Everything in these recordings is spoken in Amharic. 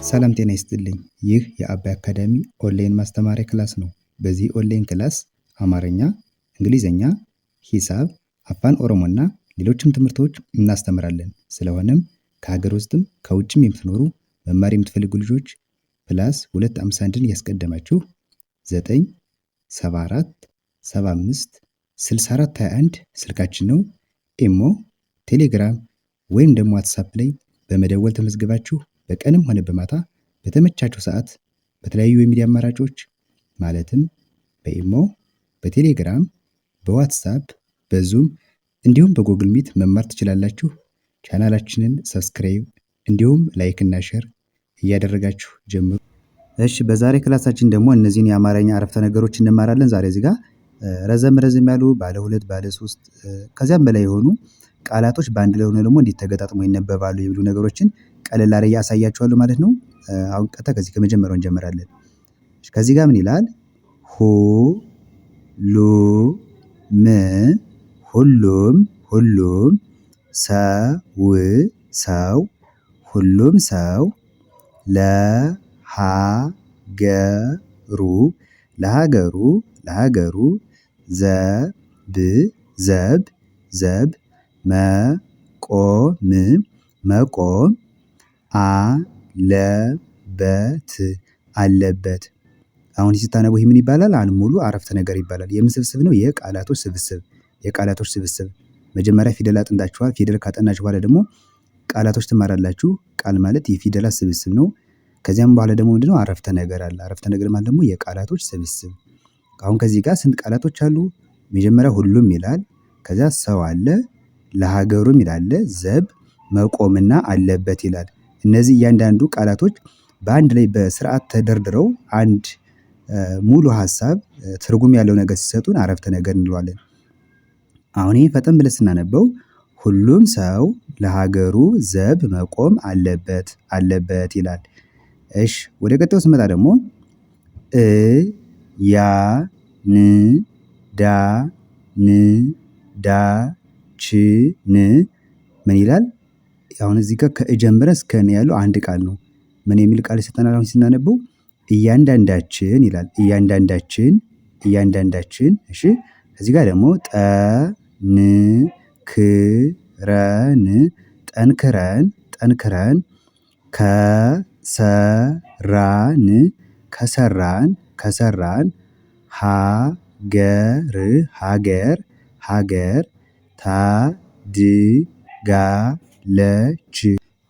ሰላም ጤና ይስጥልኝ። ይህ የአባይ አካዳሚ ኦንላይን ማስተማሪያ ክላስ ነው። በዚህ ኦንላይን ክላስ አማርኛ፣ እንግሊዝኛ፣ ሂሳብ፣ አፋን ኦሮሞና ሌሎችም ትምህርቶች እናስተምራለን። ስለሆነም ከሀገር ውስጥም ከውጭም የምትኖሩ መማር የምትፈልጉ ልጆች ፕላስ 251ን ያስቀደማችሁ 974 75 64 21 ስልካችን ነው። ኢሞ፣ ቴሌግራም ወይም ደግሞ ዋትሳፕ ላይ በመደወል ተመዝግባችሁ በቀንም ሆነ በማታ በተመቻችሁ ሰዓት በተለያዩ የሚዲያ አማራጮች ማለትም በኢሞ፣ በቴሌግራም፣ በዋትሳፕ፣ በዙም እንዲሁም በጎግል ሚት መማር ትችላላችሁ። ቻናላችንን ሰብስክራይብ እንዲሁም ላይክ እና ሼር እያደረጋችሁ ጀምሩ። እሺ፣ በዛሬ ክላሳችን ደግሞ እነዚህን የአማርኛ አረፍተ ነገሮች እንማራለን። ዛሬ እዚህ ጋር ረዘም ያሉ ባለ ሁለት ባለ ሶስት ከዚያም በላይ የሆኑ ቃላቶች በአንድ ላይ ሆነው ደግሞ እንዴት ተገጣጥመው ይነበባሉ የሚሉ ነገሮችን ቀለል አድርጌ አሳያችኋለሁ ማለት ነው። አሁን ቀጥታ ከዚህ ከመጀመሪያው እንጀምራለን። ከዚህ ጋር ምን ይላል? ሁሉም ሰው ሁሉም ሰው ለሀገሩ ዘብ መቆም አለበት። አሁን ስታነቡ ይህ ምን ይባላል? አንድ ሙሉ አረፍተ ነገር ይባላል። የምን ስብስብ ነው? የቃላቶች ስብስብ። መጀመሪያ ፊደል አጥንታችኋል። ፊደል ካጠናችሁ በኋላ ደግሞ ቃላቶች ትማራላችሁ። ቃል ማለት የፊደላት ስብስብ ነው። ከዚያም በኋላ ደግሞ ምንድነው? አረፍተ ነገር አለ። አረፍተ ነገር ማለት ደግሞ የቃላቶች ስብስብ። አሁን ከዚህ ጋር ስንት ቃላቶች አሉ? መጀመሪያ ሁሉም ይላል። ከዚያ ሰው አለ፣ ለሀገሩም ይላል፣ ዘብ መቆምና አለበት ይላል። እነዚህ እያንዳንዱ ቃላቶች በአንድ ላይ በስርዓት ተደርድረው አንድ ሙሉ ሀሳብ ትርጉም ያለው ነገር ሲሰጡን አረፍተ ነገር እንለዋለን። አሁን ይህ ፈጠን ብለን ስናነበው ሁሉም ሰው ለሀገሩ ዘብ መቆም አለበት ይላል። እሺ፣ ወደ ቀጣዩ ስመጣ ደግሞ ምን ይላል? አሁን እዚህ ጋር ከጀምረን እስከ ነ ያለው አንድ ቃል ነው። ምን የሚል ቃል ይሰጠናል? አሁን ስናነበው እያንዳንዳችን ይላል። እያንዳንዳችን። እሺ፣ እዚህ ጋር ደግሞ ጠንክረን ከሰራን ሀገር ታድጋለች።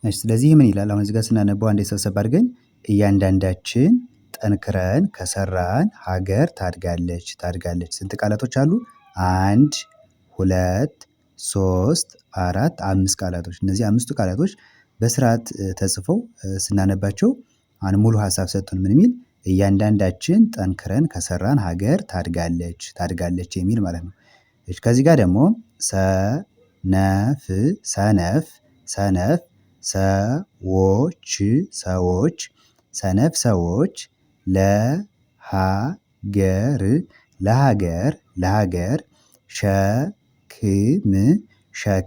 ስለዚህ ምን ይላል? አሁን እዚህ ጋር ስናነበው አንዴ ሰብሰብ አድርገን እያንዳንዳችን ጠንክረን ከሰራን ሀገር ታድጋለች። ስንት ቃላቶች አሉ? 1 2 3 4 5 ቃላቶች። እነዚህ አምስቱ ቃላቶች በስርዓት ተጽፈው ስናነባቸው አንድ ሙሉ ሀሳብ ሰጡን። ምን የሚል? እያንዳንዳችን ጠንክረን ከሰራን ሀገር ታድጋለች የሚል ማለት ነው። ከዚህ ጋር ደግሞ ሰዎች ለሀገር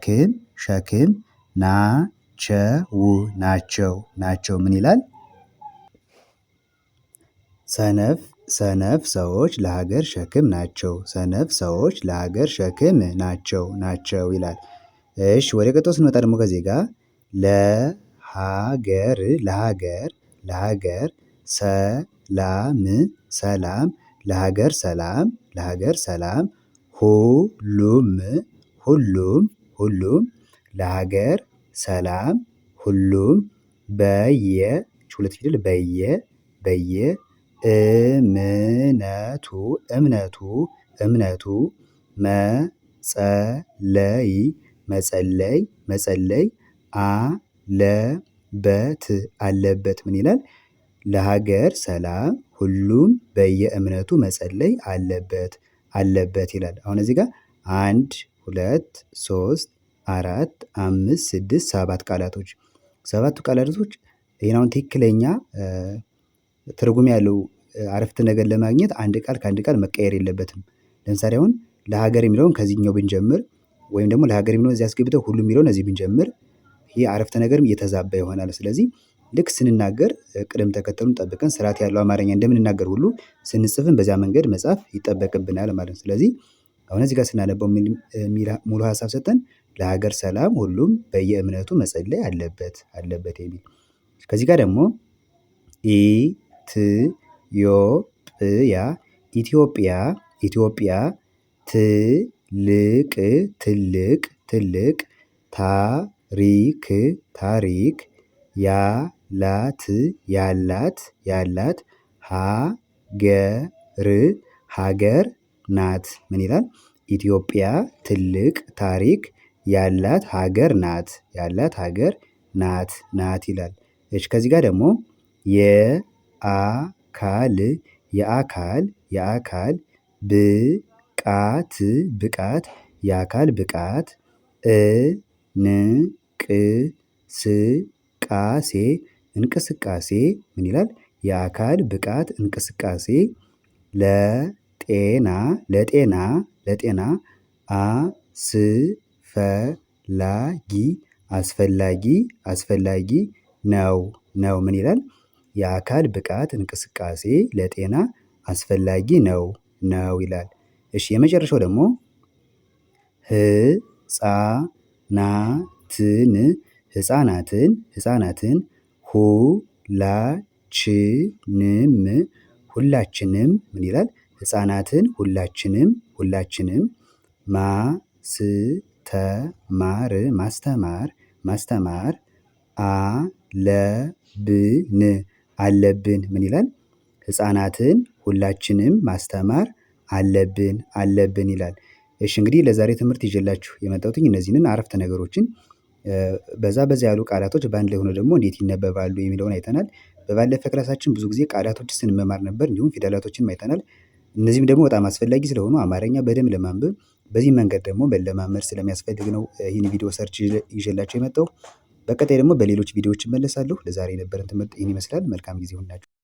ሸክም ናቸው። ምን ይላል? ሰነፍ ሰዎች ለሀገር ሸክም ናቸው ይላል። እሺ፣ ወደ ቀጣዩ ስንመጣ ደግሞ ከዚህ ጋር ለሀገር ሰላም ሁሉም ለሀገር ሰላም ሁሉም ሁለት ፊደል እምነቱ መጸለይ አለበት። ምን ይላል? ለሀገር ሰላም ሁሉም በየእምነቱ መጸለይ አለበት ይላል። አሁን እዚህ ጋር 1 2 3 4 5 6 7 ቃላቶች። ሰባቱ ቃላቶች ይሄን አሁን ትክክለኛ ትርጉም ያለው አረፍተ ነገር ለማግኘት አንድ ቃል ከአንድ ቃል መቀየር የለበትም። ለምሳሌ አሁን ለሀገር የሚለውን ከዚህኛው ብንጀምር ወይም ደግሞ ለሀገር የሚለውን እዚህ አስገብተው ሁሉም የሚለውን እዚህ ብንጀምር ይሄ አረፍተ ነገርም እየተዛባ ይሆናል። ስለዚህ ልክ ስንናገር ቅደም ተከተሉን ጠብቀን ስርዓት ያለው አማርኛ እንደምንናገር ሁሉ ስንጽፍም በዚያ መንገድ መጻፍ ይጠበቅብናል ማለት ነው። ስለዚህ አሁን እዚህ ጋር ስናነበው ሙሉ ሀሳብ ሰጠን ለሀገር ሰላም ሁሉም በየእምነቱ መጸለይ አለበት የሚል። ከዚህ ጋር ደግሞ ኢትዮጵያ ትልቅ ታሪክ ያላት ሀገር ናት። ምን ይላል? ኢትዮጵያ ትልቅ ታሪክ ያላት ሀገር ናት ይላል። እሺ ከዚህ ጋር ደግሞ የአካል ብቃት የአካል ብቃት እንቅስቃሴ ምን ይላል? የአካል ብቃት እንቅስቃሴ ለጤና አስፈላጊ ነው። ምን ይላል? የአካል ብቃት እንቅስቃሴ ለጤና አስፈላጊ ነው ይላል። እሺ የመጨረሻው ደግሞ ህፃናትን ሁላችንም ምን ይላል? ህፃናትን ሁላችንም ማስተማር አለብን ምን ይላል? ህፃናትን ሁላችንም ማስተማር አለብን ይላል። እሺ እንግዲህ ለዛሬ ትምህርት ይዤላችሁ የመጣሁትኝ እነዚህን አረፍተ ነገሮችን በዛ ያሉ ቃላቶች በአንድ ላይ ሆነው ደግሞ እንዴት ይነበባሉ የሚለውን አይተናል። በባለፈ ክላሳችን ብዙ ጊዜ ቃላቶችን ስንማር ነበር እንዲሁም ፊደላቶችንም አይተናል። እነዚህም ደግሞ በጣም አስፈላጊ ስለሆኑ አማርኛ በደንብ ለማንበብ በዚህ መንገድ ደግሞ መለማመድ ስለሚያስፈልግ ነው ይሄን ቪዲዮ ሰርች ይዤላችሁ የመጣሁ። በቀጣይ ደግሞ በሌሎች ቪዲዮዎች እመለሳለሁ። ለዛሬ የነበረን ትምህርት ይህን ይመስላል። መልካም ጊዜ ይሁንላችሁ።